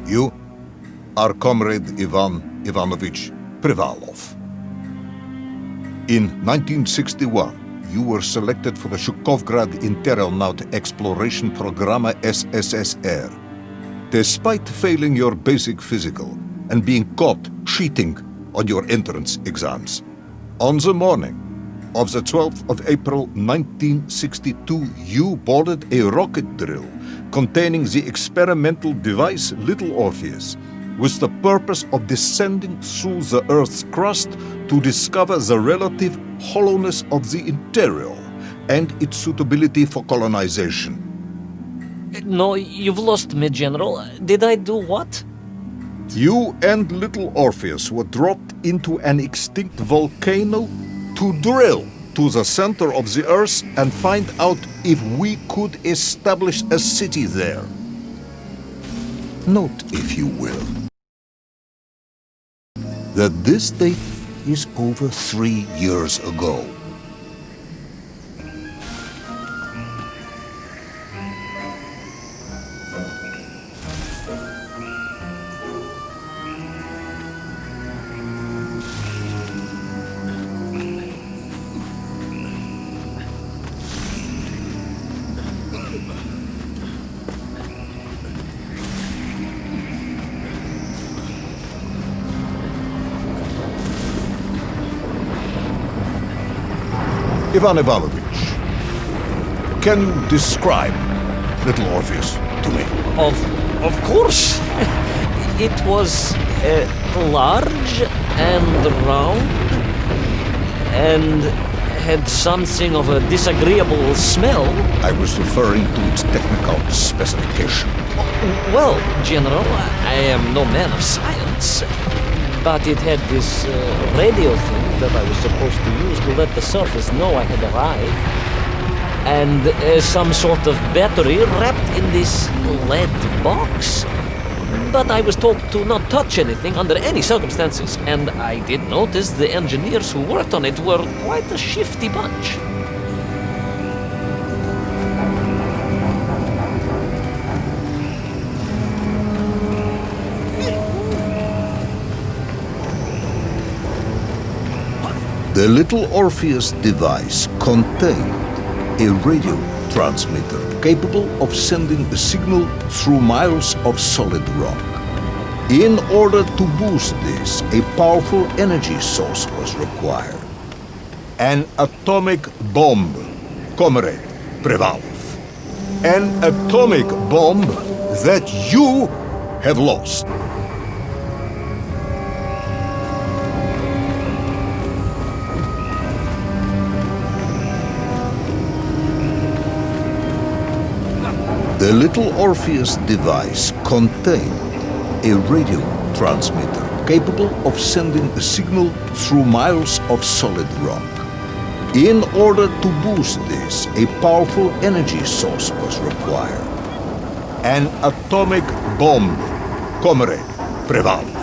You are Comrade Ivan Ivanovich Privalov. In 1961, you were selected for the Shukovgrad Interonaut Exploration Programma SSSR. Despite failing your basic physical and being caught cheating on your entrance exams, on the morning of the 12th of April 1962, you boarded a rocket drill containing the experimental device Little Orpheus, with the purpose of descending through the Earth's crust to discover the relative hollowness of the interior and its suitability for colonization. No, you've lost me, General. Did I do what? You and Little Orpheus were dropped into an extinct volcano to drill to the center of the Earth and find out if we could establish a city there. Note, if you will, that this date is over 3 years ago. Ivan Ivanovich, can you describe Little Orpheus to me? Of course. It was large and round and had something of a disagreeable smell. I was referring to its technical specification. Well, General, I am no man of science, but it had this radio thing that I was supposed to use to let the surface know I had arrived, and some sort of battery wrapped in this lead box. But I was told to not touch anything under any circumstances, and I did notice the engineers who worked on it were quite a shifty bunch. The Little Orpheus device contained a radio transmitter capable of sending a signal through miles of solid rock. In order to boost this, a powerful energy source was required. An atomic bomb, Comrade Privalov. An atomic bomb that you have lost. The Little Orpheus device contained a radio transmitter capable of sending a signal through miles of solid rock. In order to boost this, a powerful energy source was required. An atomic bomb, Comrade Privalov.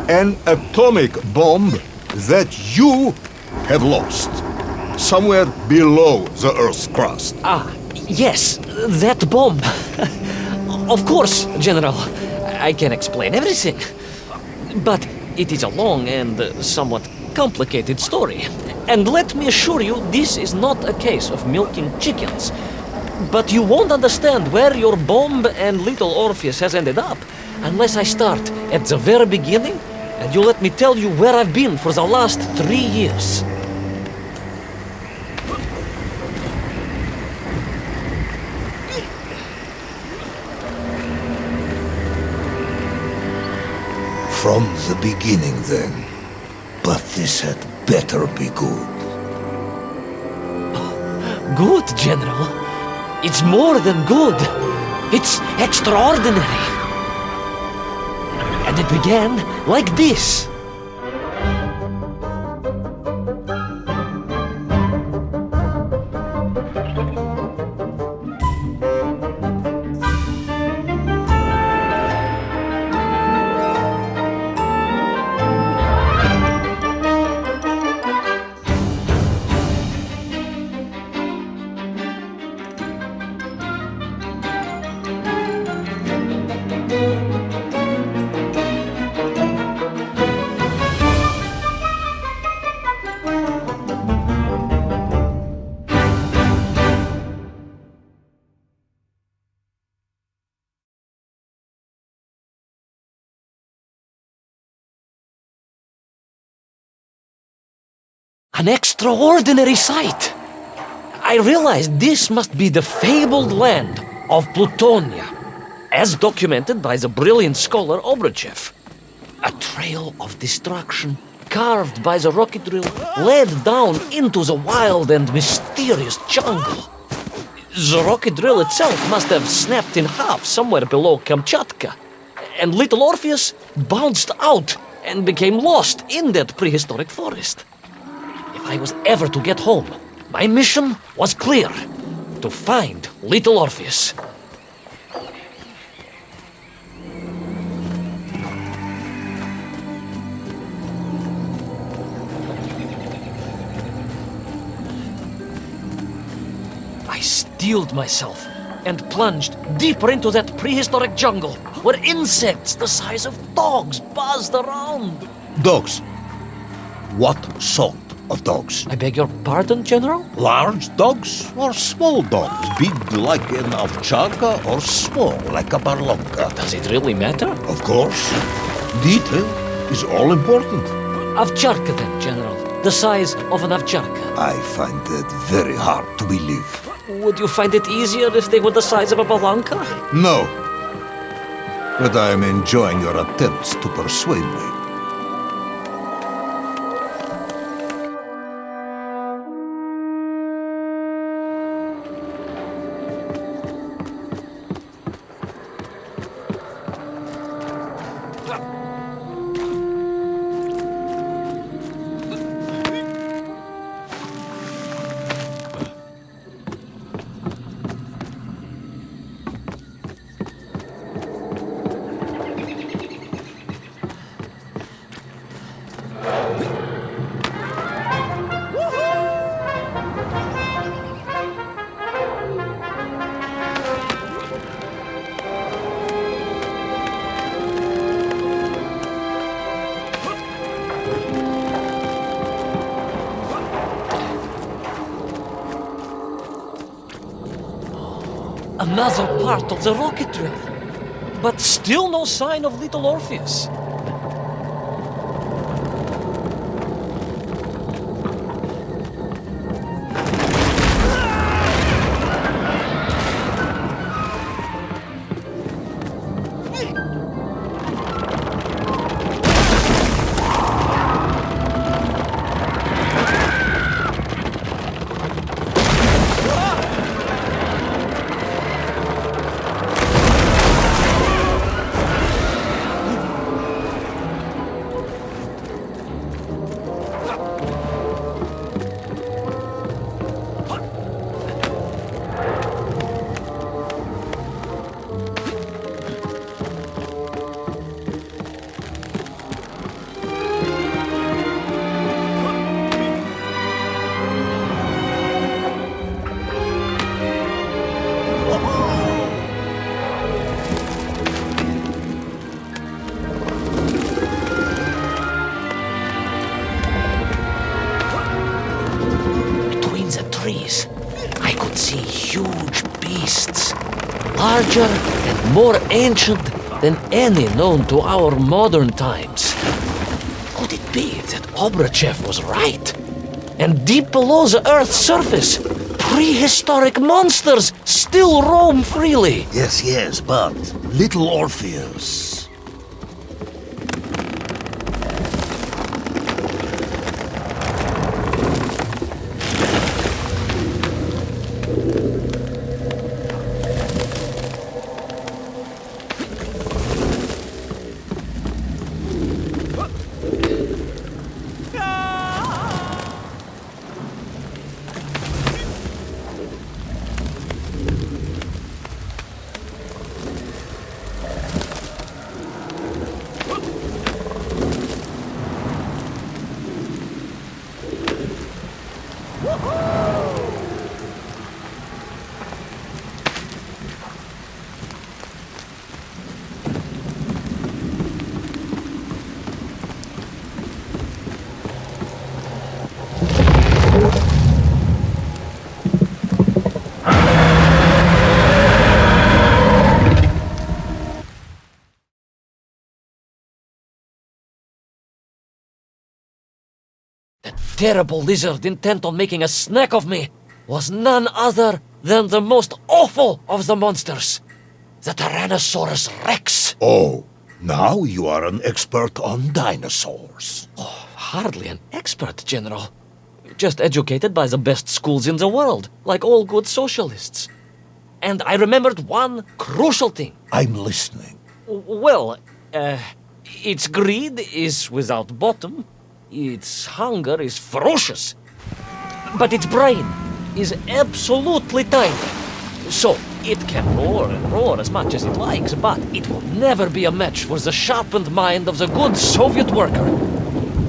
An atomic bomb that you have lost, somewhere below the Earth's crust. Yes, that bomb. Of course, General. I can explain everything. But it is a long and somewhat complicated story. And let me assure you, this is not a case of milking chickens. But you won't understand where your bomb and Little Orpheus has ended up unless I start at the very beginning and you let me tell you where I've been for the last 3 years. From the beginning, then. But this had better be good. Good, General. It's more than good. It's extraordinary. And it began like this. An extraordinary sight. I realized this must be the fabled land of Plutonia, as documented by the brilliant scholar Obruchev. A trail of destruction carved by the rocket drill led down into the wild and mysterious jungle. The rocket drill itself must have snapped in half somewhere below Kamchatka, and little Orpheus bounced out and became lost in that prehistoric forest. If I was ever to get home, my mission was clear: to find little Orpheus. I steeled myself and plunged deeper into that prehistoric jungle where insects the size of dogs buzzed around. Dogs. What sort of dogs? I beg your pardon, General? Large dogs or small dogs? Big like an ovcharka or small like a barlonka? Does it really matter? Of course. Detail is all important. Ovcharka then, General. The size of an ovcharka. I find that very hard to believe. Would you find it easier if they were the size of a balanka? No. But I am enjoying your attempts to persuade me. Another part of the rocket drill. But still no sign of little Orpheus. I could see huge beasts, larger and more ancient than any known to our modern times. Could it be that Obruchev was right? And deep below the Earth's surface, prehistoric monsters still roam freely? Yes, but little Orpheus. The terrible lizard intent on making a snack of me was none other than the most awful of the monsters, the Tyrannosaurus Rex. Oh, now you are an expert on dinosaurs. Hardly an expert, General. Just educated by the best schools in the world, like all good socialists. And I remembered one crucial thing. I'm listening. Well, its greed is without bottom, its hunger is ferocious, but its brain is absolutely tiny. So, it can roar and roar as much as it likes, but it will never be a match for the sharpened mind of the good Soviet worker.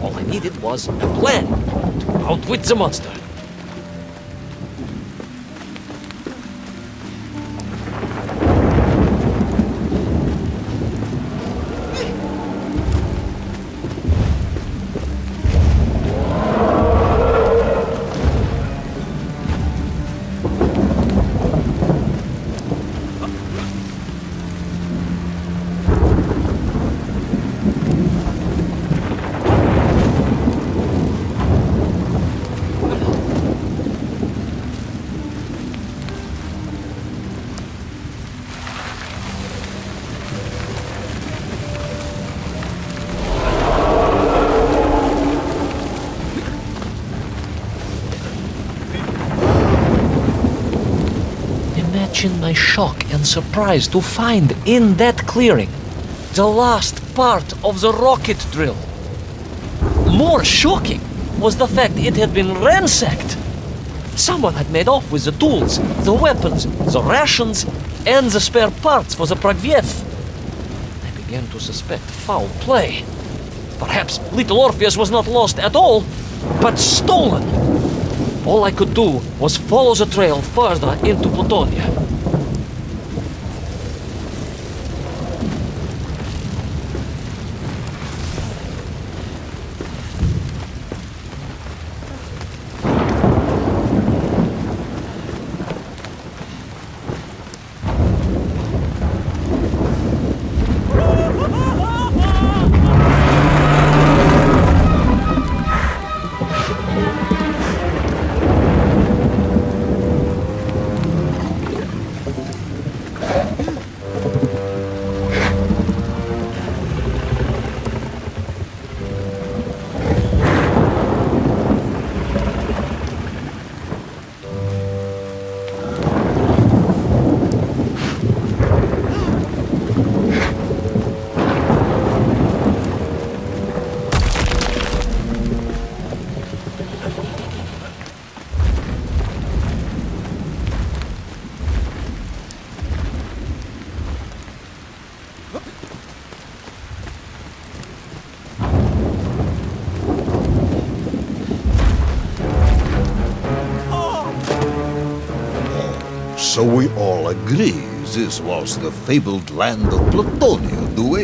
All I needed was a plan to outwit the monster. Imagine my shock and surprise to find in that clearing the last part of the rocket drill. More shocking was the fact it had been ransacked. Someone had made off with the tools, the weapons, the rations, and the spare parts for the Pragviev. I began to suspect foul play. Perhaps little Orpheus was not lost at all, but stolen. All I could do was follow the trail further into Plutonia. So we all agree this was the fabled land of Plutonia, do we?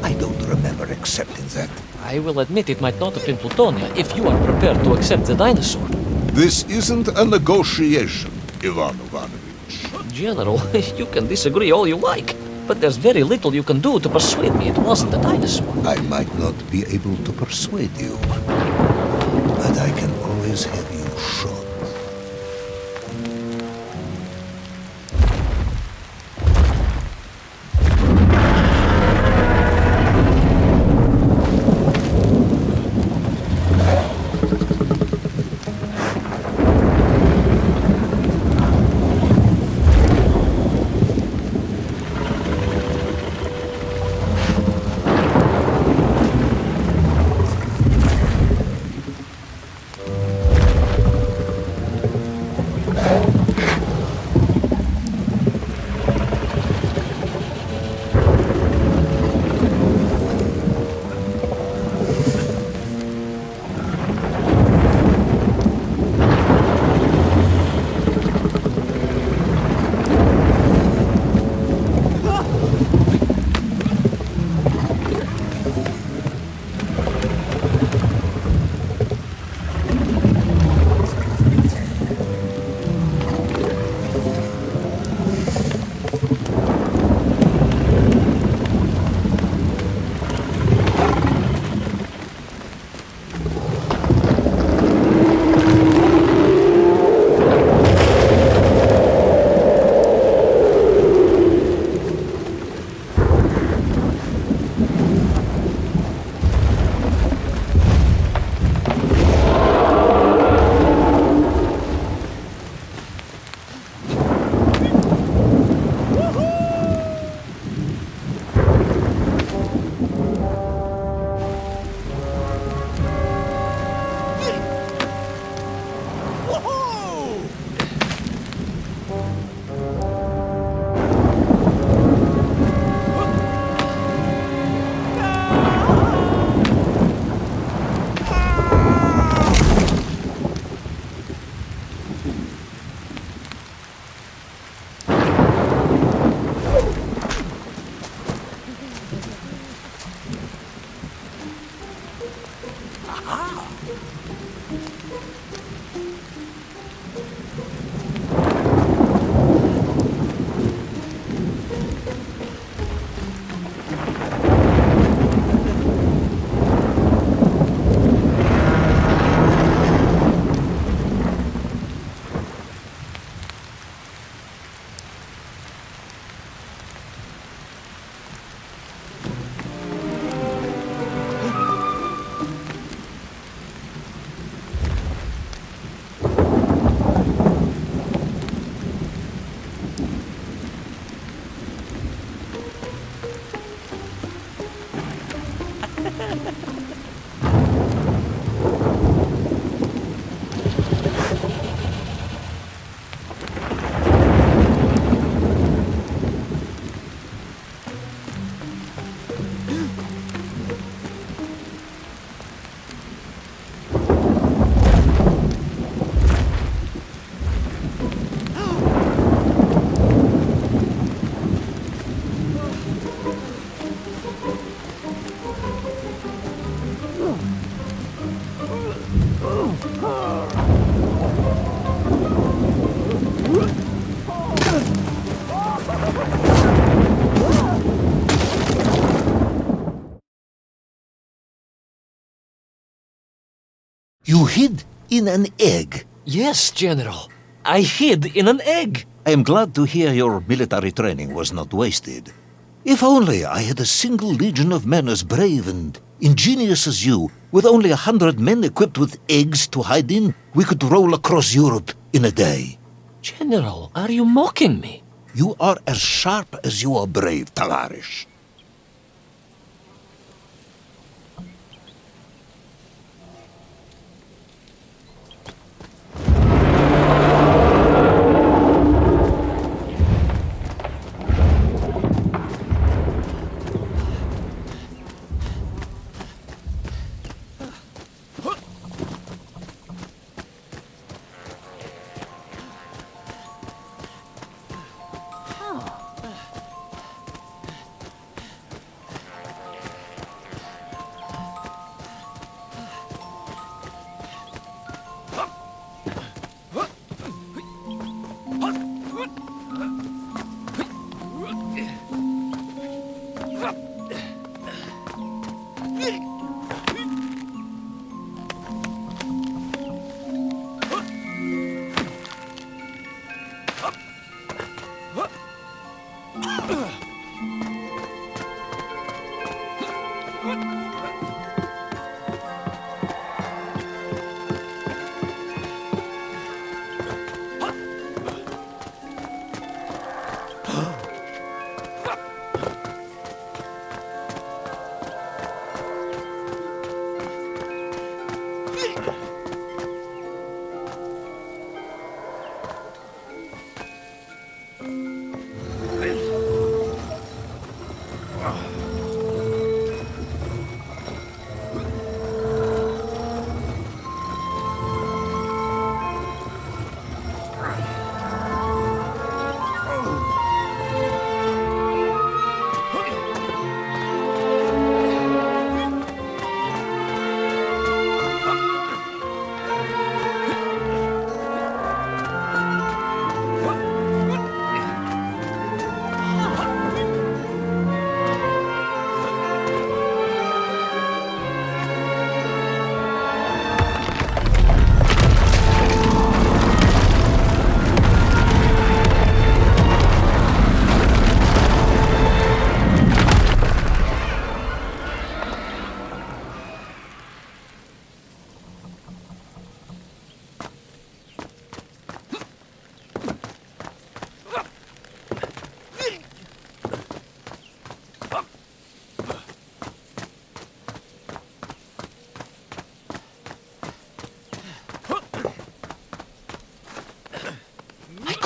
I don't remember accepting that. I will admit it might not have been Plutonia if you are prepared to accept the dinosaur. This isn't a negotiation, Ivan Ivanovich. General, you can disagree all you like, but there's very little you can do to persuade me it wasn't a dinosaur. I might not be able to persuade you, but I can always have you shot. You hid in an egg. Yes, General. I hid in an egg. I am glad to hear your military training was not wasted. If only I had a single legion of men as brave and ingenious as you, with only 100 men equipped with eggs to hide in, we could roll across Europe in a day. General, are you mocking me? You are as sharp as you are brave, Tavarish.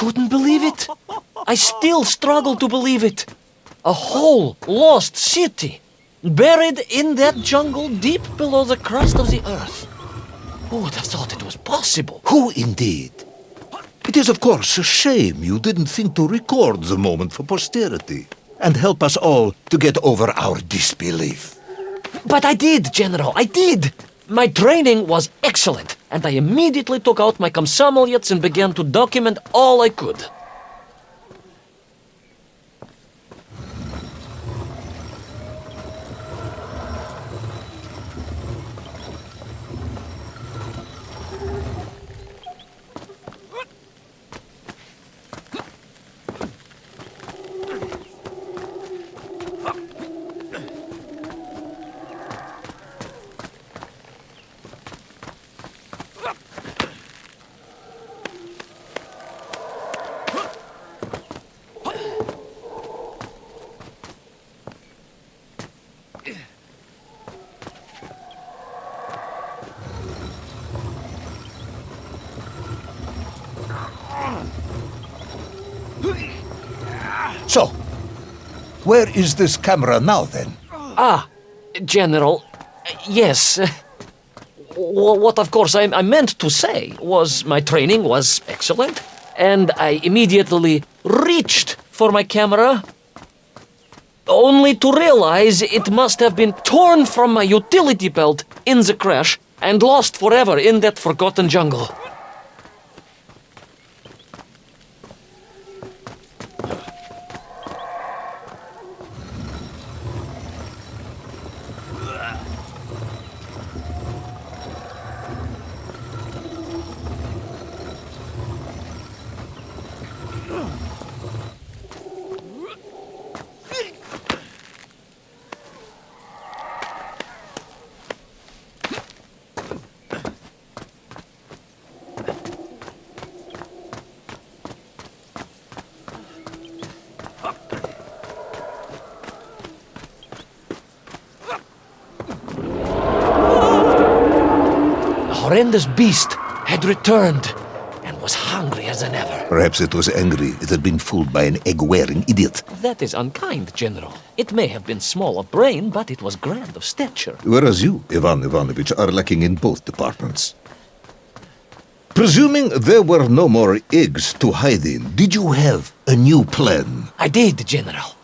Couldn't believe it. I still struggle to believe it. A whole lost city, buried in that jungle deep below the crust of the earth. Who would have thought it was possible? Who indeed? It is, of course, a shame you didn't think to record the moment for posterity and help us all to get over our disbelief. But I did, General, I did. My training was excellent, and I immediately took out my комсомолец and began to document all I could. So, where is this camera now, then? General, yes. What, of course, I meant to say was my training was excellent, and I immediately reached for my camera, only to realize it must have been torn from my utility belt in the crash and lost forever in that forgotten jungle. Horrendous beast had returned and was hungrier than ever. Perhaps it was angry it had been fooled by an egg-wearing idiot. That is unkind, General. It may have been small of brain, but it was grand of stature. Whereas you, Ivan Ivanovich, are lacking in both departments. Presuming there were no more eggs to hide in, did you have a new plan? I did, General.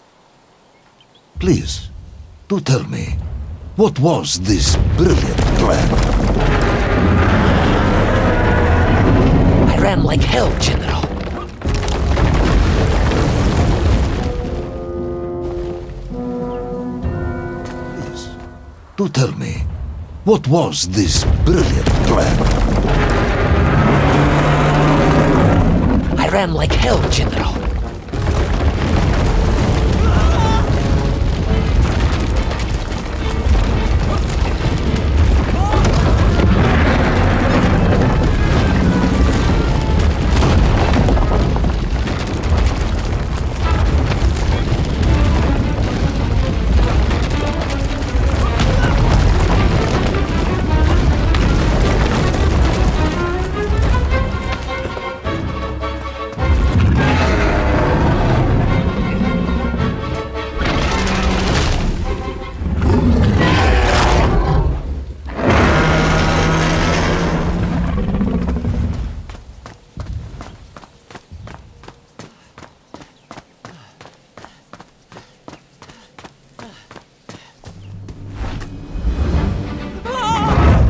Please, do tell me, what was this brilliant plan? I ran like hell, General. Please, do tell me, what was this brilliant plan? I ran like hell, General.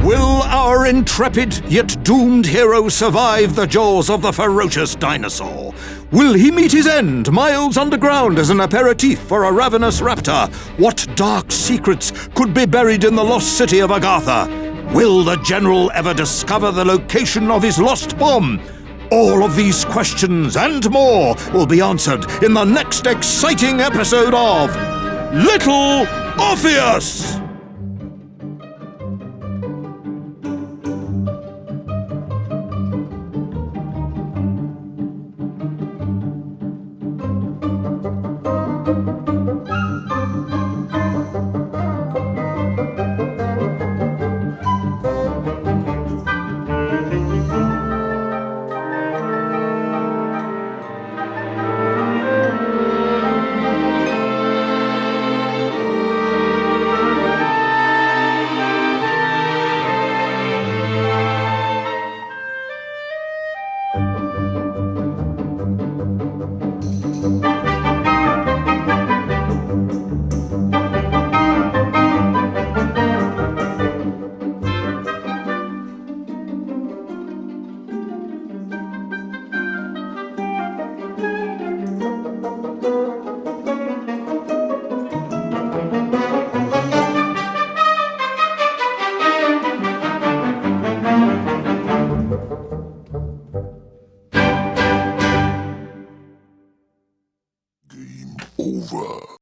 Will our intrepid yet doomed hero survive the jaws of the ferocious dinosaur? Will he meet his end miles underground as an aperitif for a ravenous raptor? What dark secrets could be buried in the lost city of Agatha? Will the general ever discover the location of his lost bomb? All of these questions and more will be answered in the next exciting episode of Little Orpheus! over.